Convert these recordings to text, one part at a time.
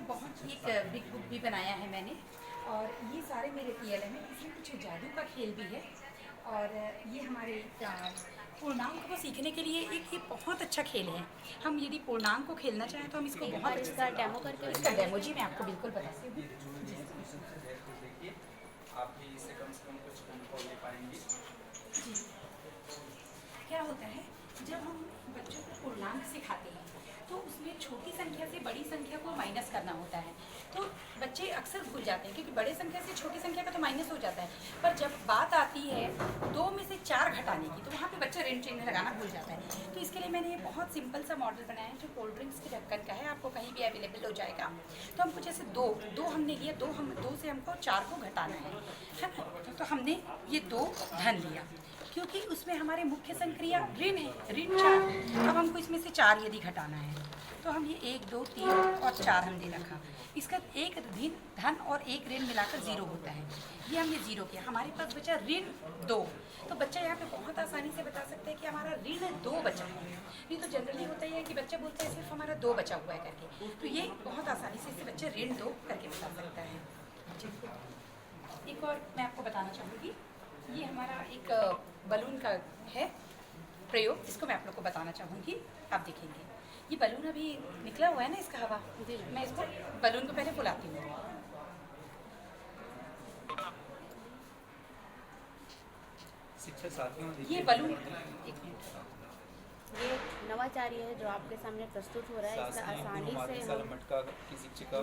बहुत एक big book भी बनाया है मैंने, और ये सारे मेरे TLM हैं। इसमें कुछ जादू का खेल भी है, और ये हमारे पूर्णांक को सीखने के लिए एक ये बहुत अच्छा खेल है। हम यदि पूर्णांक को खेलना चाहें तो हम इसको बहुत इसका डेमो करके इसका डेमो जी मैं आपको बिल्कुल बताती हूँ। आप भी इससे कम से कम कुछ अनुभव ले पाएंगे। जी, क्या होता है जब हम बच्चों को पूर्णांक सिखाते हैं तो उसमें छोटी संख्या से बड़ी संख्या को माइनस करना होता है, तो बच्चे अक्सर भूल जाते हैं क्योंकि बड़े संख्या से छोटी संख्या का तो माइनस हो जाता है, पर जब बात आती है 2 में से 4 घटाने की तो वहाँ पे बच्चा ऋण चिन्ह लगाना भूल जाता है। तो इसके लिए मैंने ये बहुत सिंपल सा मॉडल बनाया है जो कोल्ड ड्रिंक्स के ढक्कन का है, आपको कहीं भी अवेलेबल हो जाएगा। तो हमको जैसे दो हमने लिया, दो से हमको 4 को घटाना है ना, तो हमने ये 2 धन लिया क्योंकि उसमें हमारे मुख्य संक्रिया ऋण है, ऋण 4। अब हमको इसमें से 4 यदि घटाना है तो हम ये 1 2 3 और 4 हमने रखा, इसका एक धन और एक ऋण मिलाकर 0 होता है। ये हमने 0 किया, हमारे पास बचा ऋण 2। तो बच्चा यहाँ पे बहुत आसानी से बता सकता है कि हमारा ऋण 2 बचा है। नहीं तो जनरली होता है कि बच्चा बोलता है सिर्फ हमारा 2 बचा हुआ है करके, तो ये बहुत आसानी से इससे बच्चा ऋण 2 करके बता सकता है। एक और मैं आपको बताना चाहूँगी, ये हमारा एक बलून का है प्रयोग, इसको मैं आप लोग को बताना चाहूँगी। आप देखेंगे ये बलून अभी निकला हुआ है ना, इसका हवा, मैं इसको बलून को पहले फुलाती हूँ। शिक्षक साथियों, ये बलून, एक मिनट, ये नवाचार्य है जो आपके सामने प्रस्तुत हो रहा है। इसका आसानी से हम मटका की शिक्षिका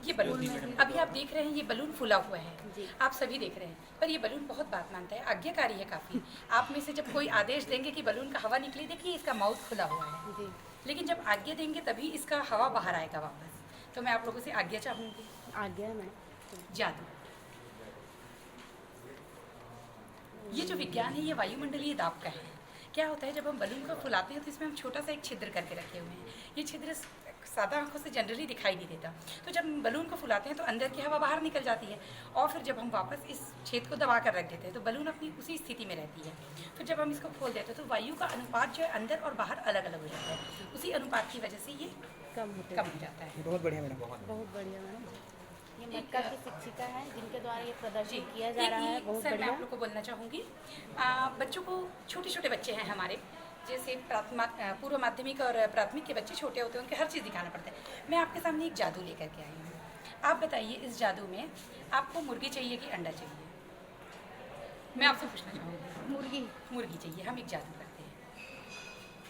ये बलून अभी आप देख रहे हैं, ये बलून फुला हुआ है, जी। आप सभी देख रहे हैं, पर ये बलून बहुत बात मानता है, आज्ञाकारी है काफ़ी। आप में से जब कोई आदेश देंगे कि बलून का हवा निकले, देखिए इसका माउथ खुला हुआ है, जी। लेकिन जब आज्ञा देंगे तभी इसका हवा बाहर आएगा वापस। तो मैं आप लोगों से आज्ञा चाहूँगी। आज्ञा है मैं जादू, ये जो विज्ञान है ये वायुमंडलीय दाब का है। क्या होता है जब हम बलून को फुलाते हैं तो इसमें हम छोटा सा एक छिद्र करके रखे हुए हैं। ये छिद्र सादा आंखों से जनरली दिखाई नहीं देता, तो जब हम बलून को फुलाते हैं तो अंदर की हवा बाहर निकल जाती है, और फिर जब हम वापस इस छेद को दबा कर रख देते हैं तो बलून अपनी उसी स्थिति में रहती है। फिर जब हम इसको खोल देते हैं तो वायु का अनुपात जो है अंदर और बाहर अलग अलग हो जाता है, उसी अनुपात की वजह से ये कम हो जाता है। बहुत बढ़िया मैडम, बहुत बढ़िया मैडम। ये मटका की शिक्षिका है जिनके द्वारा ये प्रदर्शित जी, किया जा रहा है। बहुत सर मैं बढ़िया। आप लोग को बोलना चाहूँगी, बच्चों को, छोटे छोटे बच्चे हैं हमारे, जैसे पूर्व माध्यमिक और प्राथमिक के बच्चे छोटे होते हैं, उनके हर चीज़ दिखाना पड़ता है। मैं आपके सामने एक जादू लेकर के आई हूँ। आप बताइए इस जादू में आपको मुर्गी चाहिए कि अंडा चाहिए? मैं आपसे पूछना चाहूँगी। मुर्गी चाहिए। हम एक जादू करते हैं,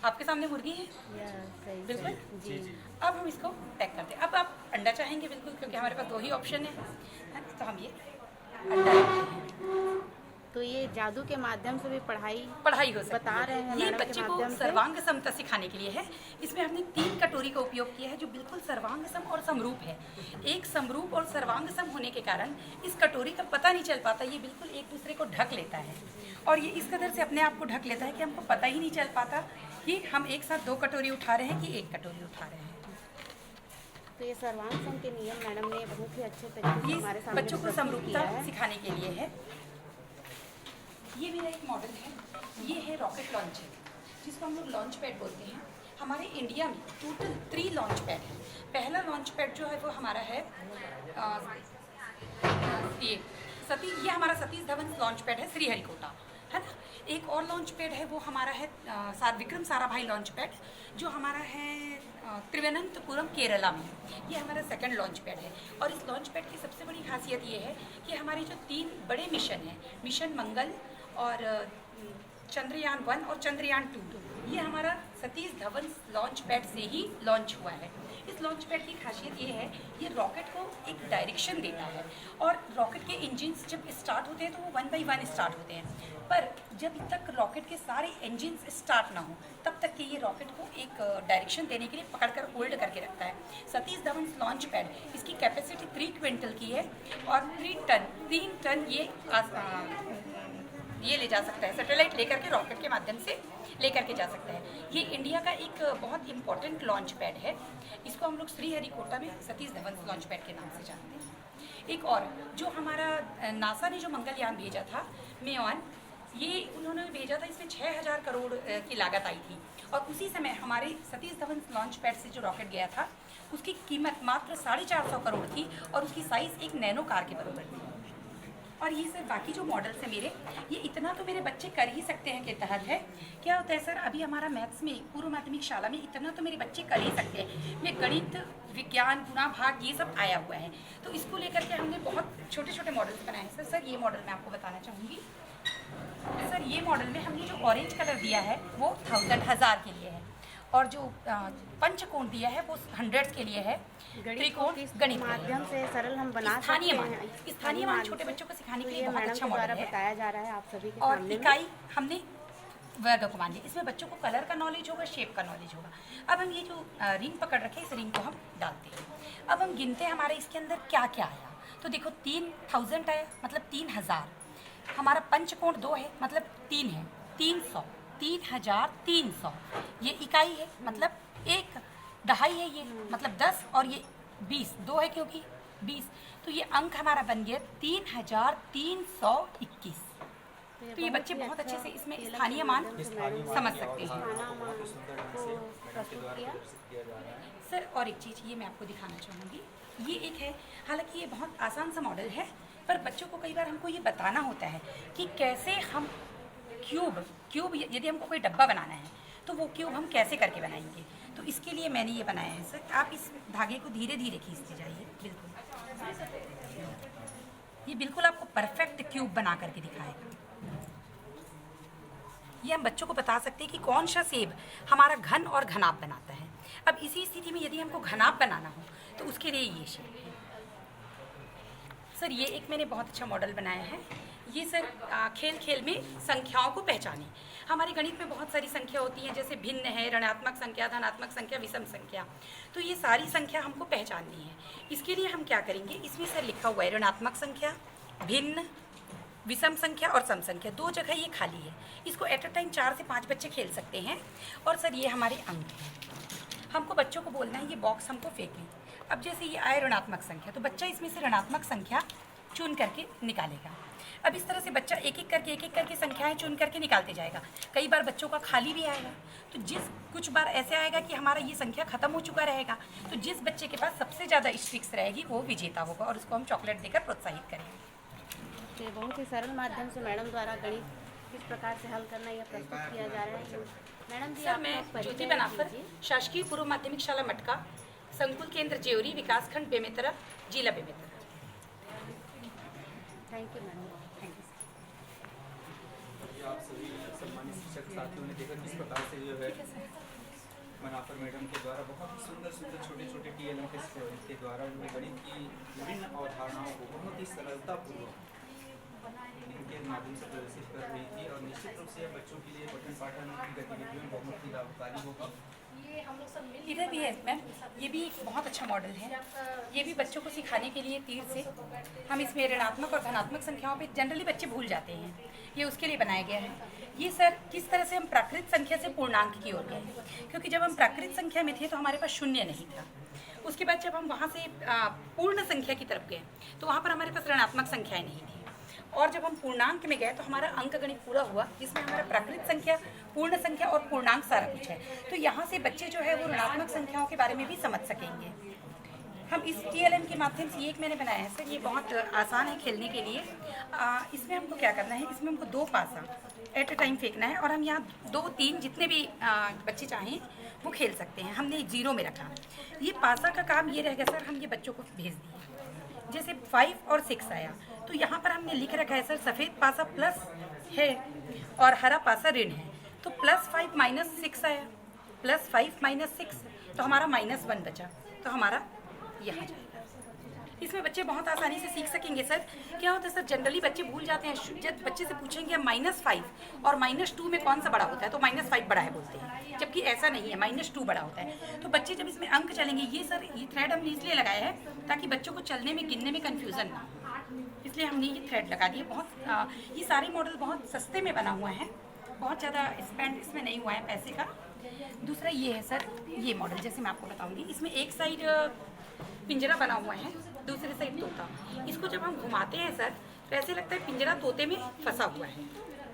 आपके सामने मुर्गी है, सही बिल्कुल जी। अब हम इसको पैक करते हैं। अब आप अंडा चाहेंगे बिल्कुल, क्योंकि हमारे पास 2 ही ऑप्शन है, तो हम ये अंडा रखते हैं। तो ये जादू के माध्यम से भी पढ़ाई हो सकती बता रहे हैं ये मैडम के बच्चे को माध्यम से। सर्वांग समता सिखाने के लिए है। इसमें हमने 3 कटोरी का उपयोग किया है जो बिल्कुल सर्वांग सम और समरूप है। एक समरूप और सर्वांग सम होने के कारण इस कटोरी का पता नहीं चल पाता, ये बिल्कुल एक दूसरे को ढक लेता है, और ये इस कदर से अपने आप को ढक लेता है कि हमको पता ही नहीं चल पाता कि हम एक साथ 2 कटोरी उठा रहे हैं कि 1 कटोरी उठा रहे हैं। तो ये सर्वांग सम के नियम मैडम ने बहुत ही अच्छे तरीके से हमारे ये सामने बच्चों को प्रस्तुत समरूपता किया है। सिखाने के लिए है। ये मेरा एक मॉडल है, ये है रॉकेट लॉन्चर, जिसको हम लोग लॉन्च पैड बोलते हैं। हमारे इंडिया में टोटल 3 लॉन्च पैड हैं। पहला लॉन्च पैड जो है वो हमारा है ये हमारा सतीश धवन लॉन्च पैड है, श्रीहरिकोटा, है ना। एक और लॉन्च पैड है वो हमारा है विक्रम साराभाई लॉन्च पैड, जो हमारा है त्रिवेनंतपुरम केरला में। ये हमारा सेकंड लॉन्च पैड है, और इस लॉन्च पैड की सबसे बड़ी खासियत ये है कि हमारे जो 3 बड़े मिशन हैं, मिशन मंगल और चंद्रयान 1 और चंद्रयान 2, ये हमारा सतीश धवन लॉन्च पैड से ही लॉन्च हुआ है। इस लॉन्च पैड की खासियत ये है, ये रॉकेट को एक डायरेक्शन देता है, और रॉकेट के इंजन्स जब स्टार्ट होते हैं तो वो 1 बाई 1 स्टार्ट होते हैं, पर जब तक रॉकेट के सारे इंजन्स स्टार्ट ना हो तब तक के ये रॉकेट को एक डायरेक्शन देने के लिए पकड़कर होल्ड करके रखता है। सतीश धवन लॉन्च पैड, इसकी कैपेसिटी 3 क्विंटल की है, और 3 टन ये ले जा सकता है, सैटेलाइट लेकर के रॉकेट के माध्यम से लेकर के जा सकता है। ये इंडिया का एक बहुत इंपॉर्टेंट लॉन्च पैड है। इसको हम लोग श्रीहरिकोटा में सतीश धवन लॉन्च पैड के नाम से जानते हैं। एक और जो हमारा नासा ने जो मंगलयान भेजा था, मेऑन, ये उन्होंने भेजा था, इसमें 6000 करोड़ की लागत आई थी, और उसी समय हमारे सतीश धवन लॉन्च पैड से जो रॉकेट गया था उसकी कीमत मात्र 450 करोड़ थी और उसकी साइज़ एक नैनो कार के बराबर थी। और ये सर बाकी जो मॉडल्स हैं मेरे, ये इतना तो मेरे बच्चे कर ही सकते हैं के तहत है। क्या होता है सर, अभी हमारा मैथ्स में पूर्व माध्यमिक शाला में इतना तो मेरे बच्चे कर ही सकते हैं। ये गणित, विज्ञान, गुणा भाग ये सब आया हुआ है, तो इसको लेकर के हमने बहुत छोटे छोटे मॉडल्स बनाए हैं। सर ये मॉडल मैं आपको बताना चाहूँगी। सर ये मॉडल में हमने जो ऑरेंज कलर दिया है वो 1000 के लिए है, और जो पंचकोण दिया है वो 100 के लिए है। त्रिकोण गणित माध्यम से सरल हम बना स्थानीय मान छोटे बच्चों को सिखाने के लिए बहुत अच्छा मॉडल है, बताया जा रहा है आप सभी के और सामने। इकाई हमने वर्ग को मान लिया। इसमें बच्चों को कलर का नॉलेज होगा, शेप का नॉलेज होगा। अब हम ये जो रिंग पकड़ रखे हैं, इस रिंग को हम डालते हैं। अब हम गिनते हैं हमारे इसके अंदर क्या क्या आया। तो देखो 3000 आया, मतलब 3000। हमारा पंचकोण 2 है, मतलब 3 है, 300, 3300। ये इकाई है, मतलब 1 दहाई है, ये मतलब 10, और ये 20, 2 है क्योंकि 20। तो ये अंक हमारा बन गया 3321। तो ये बच्चे बहुत अच्छे से इसमें स्थानीय मान समझ सकते हैं। सर और एक चीज़ ये मैं आपको दिखाना चाहूँगी, ये एक है, हालांकि ये बहुत आसान सा मॉडल है, पर बच्चों को कई बार हमको ये बताना होता है कि कैसे हम क्यूब यदि हमको कोई डब्बा बनाना है तो वो क्यूब हम कैसे करके बनाएंगे। तो इसके लिए मैंने ये बनाया है सर। आप इस धागे को धीरे धीरे खींचते जाइए, बिल्कुल ये बिल्कुल आपको परफेक्ट क्यूब बना करके दिखाएगा। ये हम बच्चों को बता सकते हैं कि कौन सा सेब हमारा घन और घनाभ बनाता है। अब इसी स्थिति में यदि हमको घनाभ बनाना हो तो उसके लिए ये शेप है। सर ये एक मैंने बहुत अच्छा मॉडल बनाया है। ये सर खेल खेल में संख्याओं को पहचाने। हमारे गणित में बहुत सारी संख्या होती हैं, जैसे भिन्न है, ऋणात्मक संख्या, धनात्मक संख्या, विषम संख्या। तो ये सारी संख्या हमको पहचाननी है। इसके लिए हम क्या करेंगे, इसमें सर लिखा हुआ है ऋणात्मक संख्या, भिन्न, विषम संख्या और सम संख्या। 2 जगह ये खाली है। इसको एट अ टाइम 4 से 5 बच्चे खेल सकते हैं। और सर ये हमारे अंक हैं। हमको बच्चों को बोलना है ये बॉक्स हमको फेंकें। अब जैसे ये आए ऋणात्मक संख्या, तो बच्चा इसमें से ऋणात्मक संख्या चुन करके निकालेगा। अब इस तरह से बच्चा एक एक करके संख्याएं चुन करके निकालते जाएगा। कई बार बच्चों का खाली भी आएगा, तो कुछ बार ऐसे आएगा कि हमारा ये संख्या खत्म हो चुका रहेगा। तो जिस बच्चे के पास सबसे ज़्यादा स्ट्रिक्स रहेगी वो विजेता होगा, और उसको हम चॉकलेट देकर प्रोत्साहित करेंगे। तो बहुत ही सरल माध्यम से मैडम द्वारा गणित किस प्रकार से हल करना यह प्रस्तुत किया जा रहा है। मैडम जी, सर मैं ज्योति बनाकर, शासकीय पूर्व माध्यमिक शाला मटका, संकुल केंद्र जेवरी, विकासखंड बेमेतरा, जिला Bemetara. Thank you madam. Thank you sir. आप सभी सम्मानित शिक्षक साथियों ने देखा किस प्रकार से जो है मनाफर मैडम के द्वारा बहुत सुंदर छोटे छोटे TLM के द्वारा जो गणित की विभिन्न अवधारणाओं को बहुत ही सरलतापूर्वक इनके माध्यम से प्रदर्शित कर रही थी, और निश्चित रूप से बच्चों के लिए पठन पाठन की गतिविधियों में बहुत ही लाभकारी होगी। इधर भी है मैम, ये भी एक बहुत अच्छा मॉडल है। ये भी बच्चों को सिखाने के लिए तीर से हम इसमें ऋणात्मक और धनात्मक संख्याओं पे जनरली बच्चे भूल जाते हैं, ये उसके लिए बनाया गया है। ये सर किस तरह से हम प्राकृत संख्या से पूर्णांक की ओर गए, क्योंकि जब हम प्राकृत संख्या में थे तो हमारे पास शून्य नहीं था। उसके बाद जब हम वहाँ से पूर्ण संख्या की तरफ गए तो वहाँ पर हमारे पास ऋणात्मक संख्याएँ नहीं थी, और जब हम पूर्णांक में गए तो हमारा अंक गणित पूरा हुआ, जिसमें हमारा प्राकृत संख्या, पूर्ण संख्या और पूर्णांक सारा कुछ है। तो यहाँ से बच्चे जो है वो ऋणात्मक संख्याओं के बारे में भी समझ सकेंगे। हम इस TLM के माध्यम से, ये एक मैंने बनाया है सर, ये बहुत आसान है खेलने के लिए। इसमें हमको क्या करना है, इसमें हमको 2 पासा एट अ टाइम फेंकना है, और हम यहाँ 2-3 जितने भी बच्चे चाहें वो खेल सकते हैं। हमने 0 में रखा। ये पासा का काम ये रहेगा सर, हम ये बच्चों को भेज दिए। जैसे 5 और 6 आया तो यहाँ पर हमने लिख रखा है सर, सफ़ेद पासा प्लस है और हरा पासा ऋण है। तो +5 - 6 आया, +5 - 6, तो हमारा -1 बचा, तो हमारा यहाँ जाएगा। इसमें बच्चे बहुत आसानी से सीख सकेंगे सर। क्या होता है सर, जनरली बच्चे भूल जाते हैं। जब बच्चे से पूछेंगे -5 और -2 में कौन सा बड़ा होता है, तो -5 बड़ा है बोलते हैं, जबकि ऐसा नहीं है, -2 बड़ा होता है। तो बच्चे जब इसमें अंक चलेंगे, ये सर ये थ्रेड हमने इसलिए लगाया है ताकि बच्चों को चलने में, गिनने में कन्फ्यूज़न ना हो, इसलिए हमने ये थ्रेड लगा दिए। बहुत ये सारे मॉडल बहुत सस्ते में बना हुआ है, बहुत ज़्यादा स्पेंड इसमें नहीं हुआ है पैसे का। दूसरा ये है सर, ये मॉडल जैसे मैं आपको बताऊँगी, इसमें एक साइड पिंजरा बना हुआ है, दूसरी साइड तोता। इसको जब हम घुमाते हैं सर तो ऐसे लगता है पिंजरा तोते में फंसा हुआ है।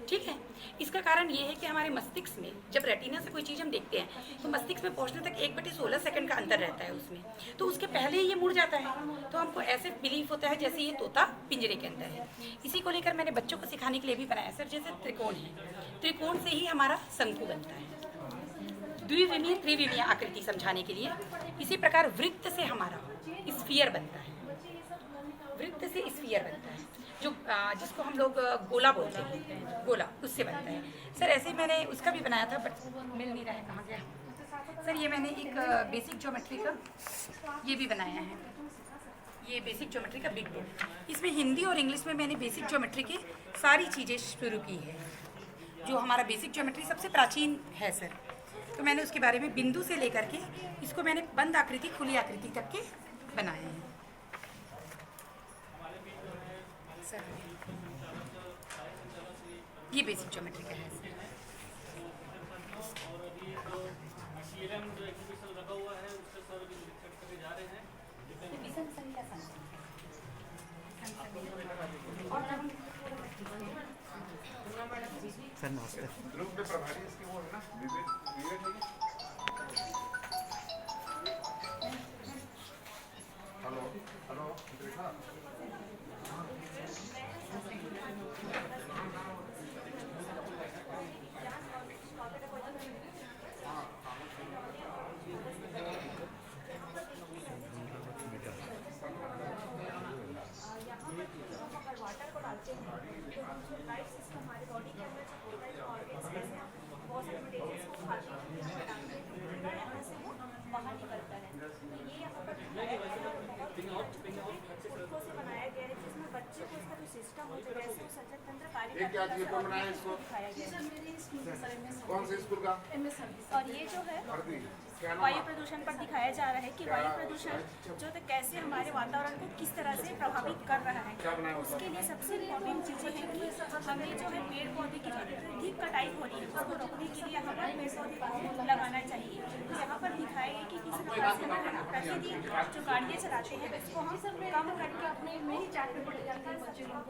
ठीक है। इसका कारण ये है कि हमारे मस्तिष्क में जब रेटिना से कोई चीज़ हम देखते हैं तो मस्तिष्क में पहुंचने तक 1/16 सेकंड का अंतर रहता है उसमें, तो उसके पहले ही ये मुड़ जाता है। तो हमको ऐसे बिलीव होता है जैसे ये तोता पिंजरे के अंदर है। इसी को लेकर मैंने बच्चों को सिखाने के लिए भी बनाया सर। जैसे त्रिकोण है, त्रिकोण से ही हमारा शंकु बनता है, द्विविमीय त्रिविमीय आकृति समझाने के लिए। इसी प्रकार वृत्त से हमारा स्फीयर बनता है, वृत्त से स्फीयर बनता है, जो जिसको हम लोग गोला बोलते हैं, गोला उससे बनता है सर। ऐसे ही मैंने उसका भी बनाया था बट मिल नहीं रहा है, कहाँ गया सर। ये मैंने एक बेसिक ज्योमेट्री का ये भी बनाया है, ये बेसिक ज्योमेट्री का बिग बुक। इसमें हिंदी और इंग्लिश में मैंने बेसिक ज्योमेट्री की सारी चीज़ें शुरू की है। जो हमारा बेसिक ज्योमेट्री सबसे प्राचीन है सर, तो मैंने उसके बारे में बिंदु से लेकर के इसको मैंने बंद आकृति खुली आकृति तक के बनाए हैं सर। ये बेसिक ज्योमेट्री का है सर। सर नमस्ते। ग्रुप में प्रभारी इसके वो है ना, विवेक है। हेलो हेलो देखा वाटर को डालते हैं तो जो लाइफ सिस्टम हमारे बॉडी के अंदर जो होता है, जो ऑर्गन्स कैसे हम बहुत सारे मटेरियल्स को खाते हैं, डालते हैं, तो यहाँ से वो बाहर निकलता है। तो ये यहाँ पर दिखाया गया है, बहुत फुटको से बनाया गया है, जिसमें बच्चे को इसका जो सिस्टम होता है, जैसे वो सचक तंत्र कार्य करता है, कौन बनाया इसको? दिखाया गया है। कौन से स्कूल का? और ये जो है वायु प्रदूषण पर दिखाया जा रहा है कि वायु प्रदूषण जो तो कैसे हमारे वातावरण को किस तरह से प्रभावित कर रहा है। उसके लिए सबसे इम्पोर्टेंट चीज़ें हैं कि हमें जो है पेड़ पौधे की जो अधिक कटाई हो रही है उसको रोकने के लिए यहाँ पर पेड़ पौधे को लगाना चाहिए। तो यहाँ पर दिखाया गया कि किस तरह से हम प्रतिदिन जो गाड़ियाँ चलाते हैं उसको हम कम करके अपने में ही चार्ट पेपर ले जाते हैं, बच्चे लोगों को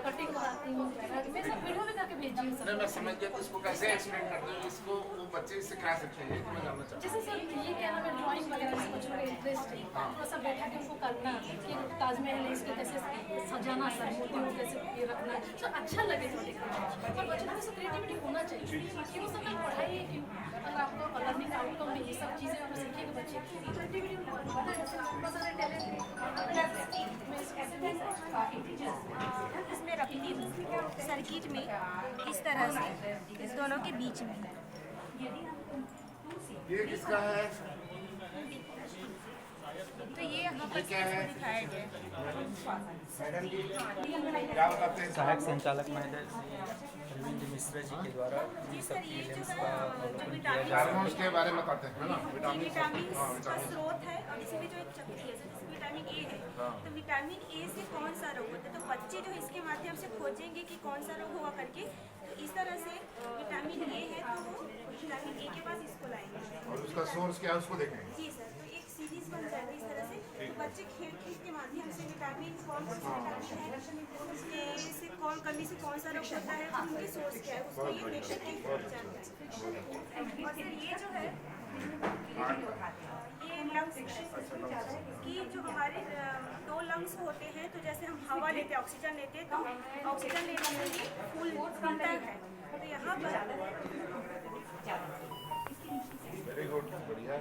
कटिंग कराती हूँ, मैं सब वीडियो में करके भेजी हूँ। नहीं, मैं समझ गया, तो इसको कैसे एक्सप्लेन करते हैं, इसको वो बच्चे सिखा सकते हैं, मैं जानना चाहता हूँ। जैसे सर ये क्या नाम है, ड्राइंग वगैरह से बच्चों का इंटरेस्ट है, तो सब बैठा के उनको करना कि ताजमहल है इसको कैसे सजाना, सर मोती को कैसे ये रखना, तो अच्छा लगे थोड़ा देखना। और बच्चों में क्रिएटिविटी होना चाहिए कि वो सब पढ़ाई अगर आपको लर्निंग आउटकम में ये सब चीज़ें आप सीखेंगे बच्चे क्रिएटिविटी बहुत सारे टैलेंट इसमें रखती हूँ सर्किट में इस तरह से, इस दोनों के बीच में। ये किसका है? तो ये यहाँ पर दिखाया गया है। मैडम जी क्या बताते हैं? सहायक संचालक महोदय अरविंद मिश्रा जी के द्वारा ये सब एलिमेंट्स का अवलोकन किया जा रहा है। हार्मोन्स के बारे में बताते हैं, है ना? विटामिन का स्रोत है और इसमें जो एक शक्ति है, जैसे विटामिन ए है, तो विटामिन ए से कौन सा रोग होता है, तो बच्चे जो इसके माध्यम से खोजेंगे कि कौन सा रोग हुआ करके, तो इस तरह से विटामिन ए है तो वो विटामिन ए के पास इसको लाएंगे और उसका सोर्स क्या है उसको देखेंगे। जी सर। तो एक सीरीज बन जाएगी इस तरह से, तो बच्चे खेल के माध्यम से विटामिन कौन सा विटामिन है, उसके से कौन करने से कौन सा रोग होता है, और उनके सोर्स क्या है, उसको ये देख करके जानना है। और फिर ये जो है ये लंग्स की जो हमारे 2 लंग्स होते हैं, तो जैसे हम हवा लेते हैं, ऑक्सीजन लेते हैं, तो ऑक्सीजन लेने से ये फूल खुलता है। तो यहाँ पर वेरी गुड, बढ़िया।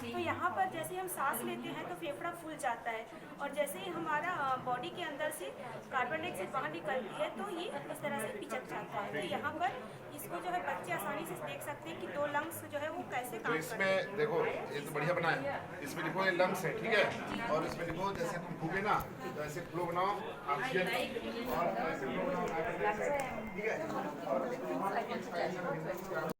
तो यहाँ पर जैसे हम सांस लेते हैं तो फेफड़ा फूल जाता है, और जैसे ही हमारा बॉडी के अंदर से कार्बन डाइऑक्साइड बाहर निकलती है तो ये इस तरह से पिचक जाता है। तो यहाँ पर इसको जो है बच्चे आसानी से देख सकते हैं कि 2 लंग्स जो है वो कैसे तो काम करते हैं। इसमें देखो, ये तो बढ़िया बनाया, इसमें लिखो ये लंग्स है, ठीक है, और इसमें लिखो जैसे तुम फूके ना तो ऐसे फ्लो बनाओ ऑक्सीजन, और ऐसे फ्लो बनाओ, ठीक है, और